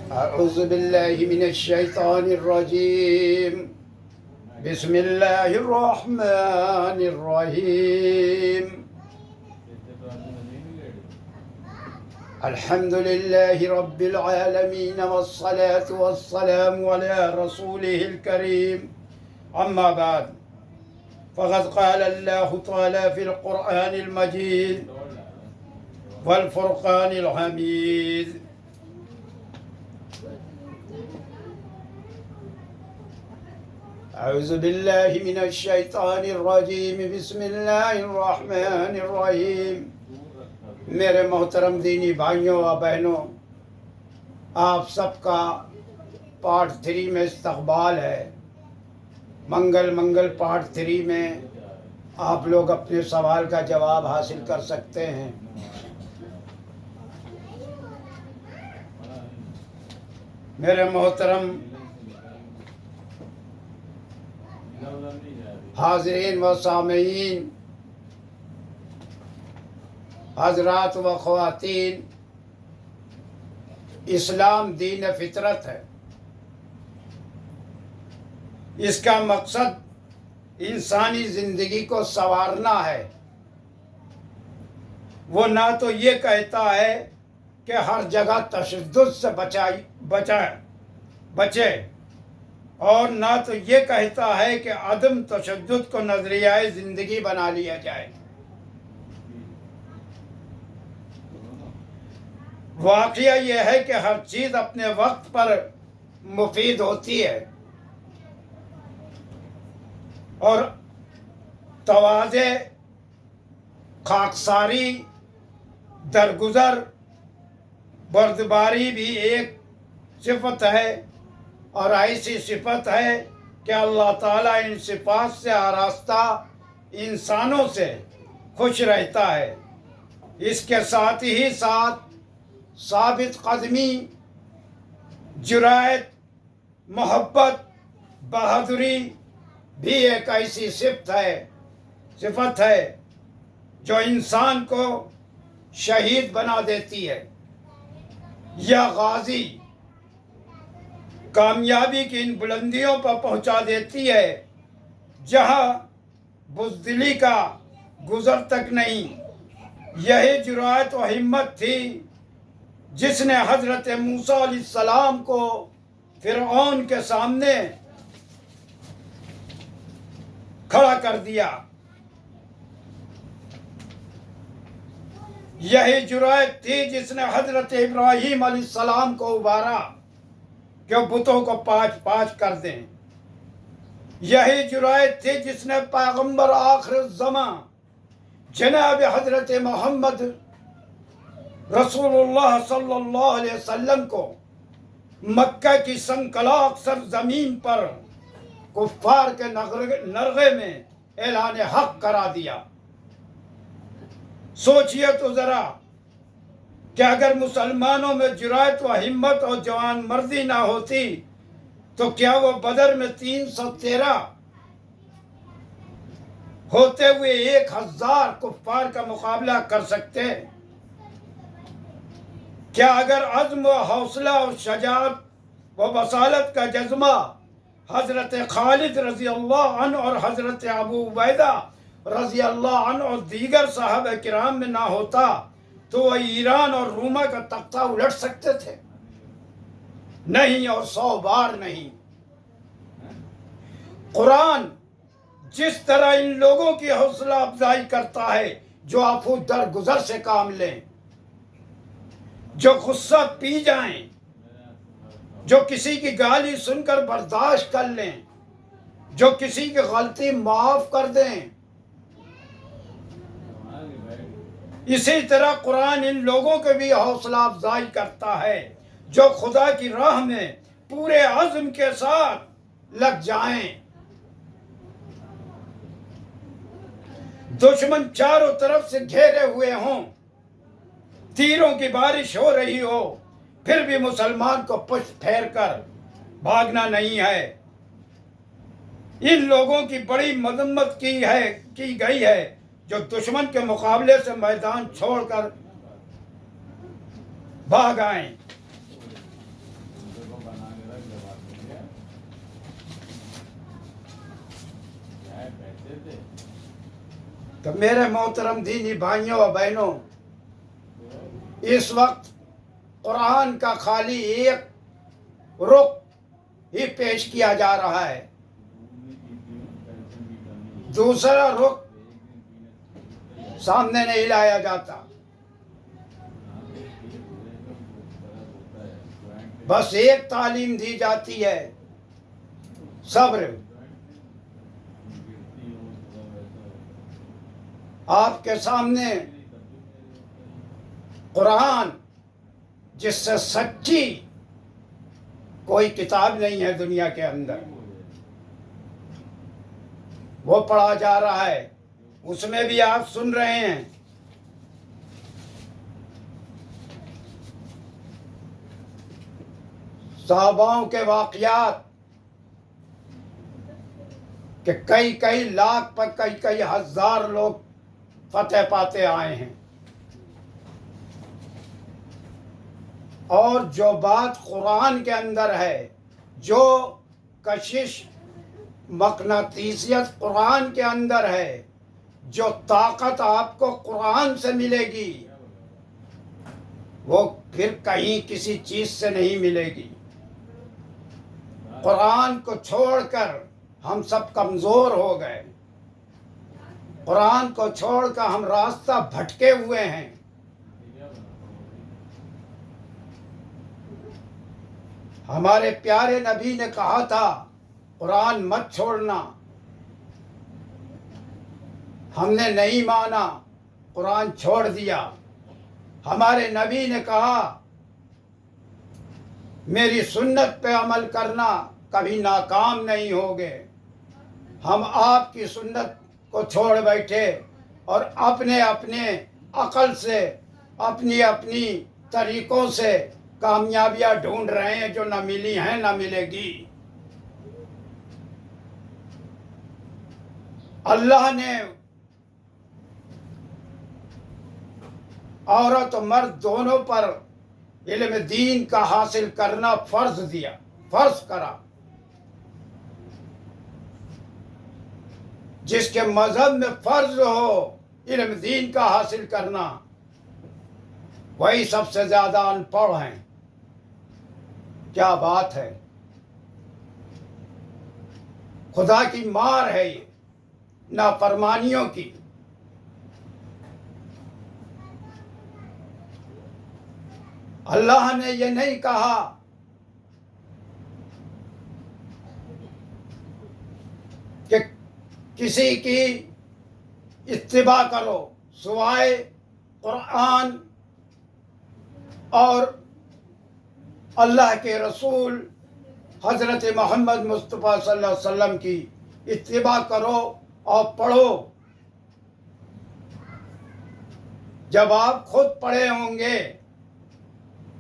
أعوذ بالله من الشيطان الرجيم. بسم الله الرحمن الرحيم. الحمد لله رب العالمين والصلاة والسلام على رسوله الكريم. أما بعد، فقد قال الله تعالى في القرآن المجيد والفرقان الحميد: اعوذ باللہ من الشیطان الرجیم، بسم اللہ الرحمن الرحیم۔ میرے محترم دینی بھائیوں و بہنوں، آپ سب کا پارٹ 3 میں استقبال ہے۔ منگل پارٹ 3 میں آپ لوگ اپنے سوال کا جواب حاصل کر سکتے ہیں۔ میرے محترم حاضرین و سامعین، حضرات و خواتین، اسلام دین فطرت ہے۔ اس کا مقصد انسانی زندگی کو سنوارنا ہے۔ وہ نہ تو یہ کہتا ہے کہ ہر جگہ تشدد سے بچے، اور نہ تو یہ کہتا ہے کہ عدم تشدد کو نظریہ زندگی بنا لیا جائے۔ واقعہ یہ ہے کہ ہر چیز اپنے وقت پر مفید ہوتی ہے، اور تواضع، خاکساری، درگزر، بردباری بھی ایک صفت ہے، اور ایسی صفت ہے کہ اللہ تعالیٰ ان صفات سے آراستہ انسانوں سے خوش رہتا ہے۔ اس کے ساتھ ہی ساتھ ثابت قدمی، جرأت، محبت، بہادری بھی ایک ایسی صفت ہے جو انسان کو شہید بنا دیتی ہے یا غازی، کامیابی کی ان بلندیوں پر پہنچا دیتی ہے جہاں بزدلی کا گزر تک نہیں۔ یہی جرأت و ہمت تھی جس نے حضرت موسیٰ علیہ السلام کو فرعون کے سامنے کھڑا کر دیا۔ یہی جرأت تھی جس نے حضرت ابراہیم علیہ السلام کو ابھارا کہ بتوں کو پاچ کر دیں۔ یہی جرأت تھی جس نے پیغمبر آخر الزمان جناب حضرت محمد رسول اللہ صلی اللہ علیہ وسلم کو مکہ کی سنکلاق سرزمین پر کفار کے نرغے میں اعلان حق کرا دیا۔ سوچئے تو ذرا کہ اگر مسلمانوں میں جرأت و ہمت اور جوان مردی نہ ہوتی تو کیا وہ بدر میں 313 ہوتے ہوئے 1000 کفار کا مقابلہ کر سکتے؟ کیا اگر عزم و حوصلہ اور شجاعت و بصالت کا جذبہ حضرت خالد رضی اللہ عنہ اور حضرت ابو عبیدہ رضی اللہ عنہ اور دیگر صحابہ کرام میں نہ ہوتا تو وہ ایران اور روما کا تختہ الٹ سکتے تھے؟ نہیں، اور 100 بار نہیں۔ قرآن جس طرح ان لوگوں کی حوصلہ افزائی کرتا ہے جو عفو درگزر سے کام لیں، جو غصہ پی جائیں، جو کسی کی گالی سن کر برداشت کر لیں، جو کسی کی غلطی معاف کر دیں، اسی طرح قرآن ان لوگوں کے بھی حوصلہ افزائی کرتا ہے جو خدا کی راہ میں پورے عزم کے ساتھ لگ جائیں۔ دشمن چاروں طرف سے گھیرے ہوئے ہوں، تیروں کی بارش ہو رہی ہو، پھر بھی مسلمان کو پشت پھیر کر بھاگنا نہیں ہے۔ ان لوگوں کی بڑی مذمت کی گئی ہے جو دشمن کے مقابلے سے میدان چھوڑ کر بھاگ آئیں۔ تو میرے محترم دینی بھائیوں اور بہنوں، اس وقت قرآن کا خالی ایک رخ ہی پیش کیا جا رہا ہے، دوسرا رخ سامنے نہیں لایا جاتا، بس ایک تعلیم دی جاتی ہے، صبر۔ آپ کے سامنے قرآن جس سے سچی کوئی کتاب نہیں ہے دنیا کے اندر، وہ پڑھا جا رہا ہے، اس میں بھی آپ سن رہے ہیں۔ صحاباؤں کے واقعات کہ کئی لاکھ پر کئی ہزار لوگ فتح پاتے آئے ہیں، اور جو بات قرآن کے اندر ہے، جو کشش مقناطیسیت قرآن کے اندر ہے، جو طاقت آپ کو قرآن سے ملے گی، وہ پھر کہیں کسی چیز سے نہیں ملے گی۔ قرآن کو چھوڑ کر ہم سب کمزور ہو گئے، قرآن کو چھوڑ کر ہم راستہ بھٹکے ہوئے ہیں۔ ہمارے پیارے نبی نے کہا تھا قرآن مت چھوڑنا، ہم نے نہیں مانا، قرآن چھوڑ دیا۔ ہمارے نبی نے کہا میری سنت پہ عمل کرنا، کبھی ناکام نہیں ہوگے۔ ہم آپ کی سنت کو چھوڑ بیٹھے اور اپنے عقل سے، اپنی طریقوں سے کامیابیاں ڈھونڈ رہے ہیں جو نہ ملی ہیں نہ ملے گی۔ اللہ نے عورت و مرد دونوں پر علم دین کا حاصل کرنا فرض کرا۔ جس کے مذہب میں فرض ہو علم دین کا حاصل کرنا، وہی سب سے زیادہ ان پڑھ ہیں۔ کیا بات ہے! خدا کی مار ہے یہ، نافرمانیوں کی۔ اللہ نے یہ نہیں کہا کہ کسی کی اتباع کرو سوائے قرآن اور اللہ کے رسول حضرت محمد مصطفیٰ صلی اللہ علیہ وسلم کی اتباع کرو اور پڑھو۔ جب آپ خود پڑھے ہوں گے،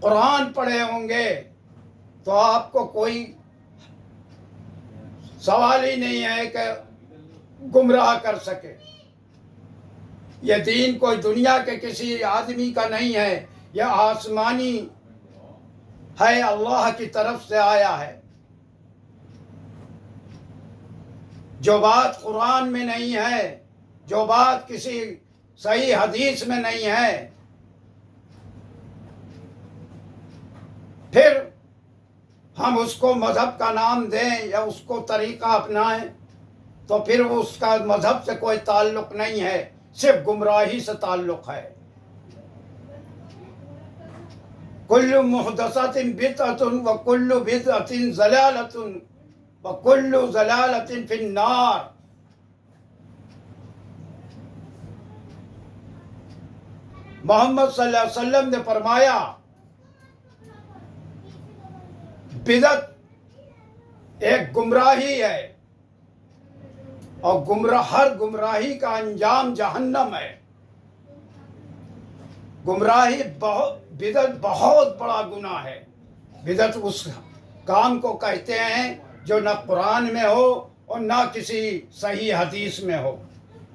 قرآن پڑھے ہوں گے، تو آپ کو کوئی سوال ہی نہیں ہے کہ گمراہ کر سکے۔ یہ دین کوئی دنیا کے کسی آدمی کا نہیں ہے، یہ آسمانی ہے، اللہ کی طرف سے آیا ہے۔ جو بات قرآن میں نہیں ہے، جو بات کسی صحیح حدیث میں نہیں ہے، پھر ہم اس کو مذہب کا نام دیں یا اس کو طریقہ اپنائیں، تو پھر اس کا مذہب سے کوئی تعلق نہیں ہے، صرف گمراہی سے تعلق ہے۔ کل محدثۃ بدعۃ وکل بدعۃ ضلالۃ وکل ضلالۃ فی النار۔ محمد صلی اللہ علیہ وسلم نے فرمایا بدعت ایک گمراہی ہے، اور ہر گمراہی کا انجام جہنم ہے۔ بدعت بہت بڑا گناہ ہے۔ بدعت اس کام کو کہتے ہیں جو نہ قرآن میں ہو اور نہ کسی صحیح حدیث میں ہو،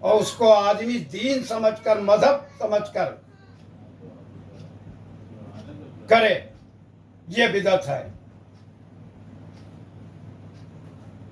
اور اس کو آدمی دین سمجھ کر، مذہب سمجھ کر کرے، یہ بدعت ہے۔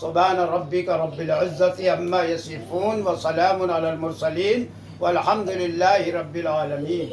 سبحان ربک رب العزت عما یصفون وسلام علی المرسلین والحمد للہ رب العالمین.